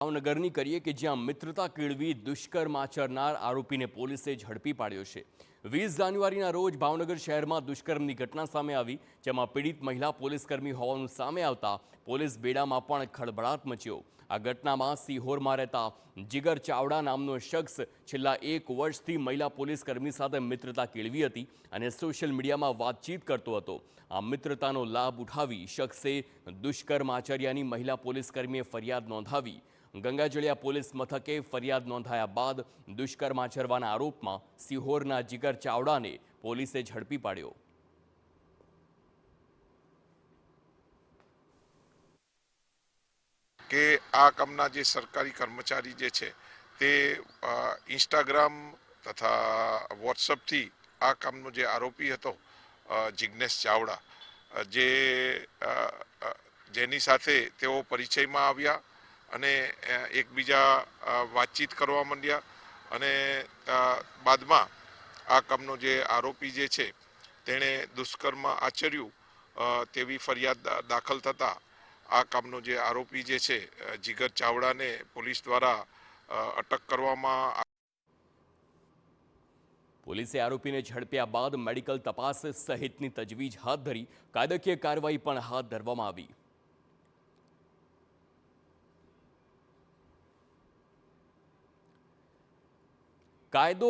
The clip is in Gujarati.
ભાવનગરની કરીએ કે જ્યાં મિત્રતા કેળવી દુષ્કર્મ આચરનાર આરોપીને પોલીસે ઝડપી પાડ્યો છે। 20 જાન્યુઆરીના રોજ ભાવનગર શહેરમાં દુષ્કર્મની ઘટના સામે આવી, જેમાં પીડિત મહિલા પોલીસકર્મી હોવાનું સામે આવતા પોલીસ બેડામાં પણ ખળભળાટ મચ્યો। આ ઘટનામાં સિહોરમાં રહેતા જીગર ચાવડા નામનો શખ્સ છેલ્લા 1 વર્ષથી મહિલા પોલીસકર્મી સાથે મિત્રતા કેળવી હતી અને સોશિયલ મીડિયામાં વાતચીત કરતો હતો। આ મિત્રતાનો લાભ ઉઠાવી શખ્સે દુષ્કર્મ આચર્યાની મહિલા પોલીસકર્મીએ ફરિયાદ નોંધાવી। ગંગાજળિયા પોલીસ મથકે ફરિયાદ નોંધાયા બાદ દુષ્કર્મ આચરવાના આરોપમાં સિહોરના જીગર ચાવડાને પોલીસે ઝડપી પાડ્યો। કે આ કામના જે સરકારી કર્મચારી જે છે તે ઇન્સ્ટાગ્રામ તથા વોટ્સઅપથી આ કામનો જે આરોપી હતો જિગ્નેશ ચાવડા, જેની સાથે તેઓ પરિચયમાં આવ્યા અને એકબીજા વાતચીત કરવા માંડ્યા અને બાદમાં આ કામનો જે આરોપી જે છે તેણે દુષ્કર્મ આચર્યું તેવી ફરિયાદ દાખલ થતાં આ કામનો જે આરોપી જે છે જીગર ચાવડાને પોલીસ દ્વારા અટક કરવામાં। પોલીસે આરોપીને ઝડપ્યા બાદ મેડિકલ તપાસ સહિતની તજવીજ હાથ ધરી કાયદાકીય કાર્યવાહી પણ હાથ ધરવામાં આવી। કાયદો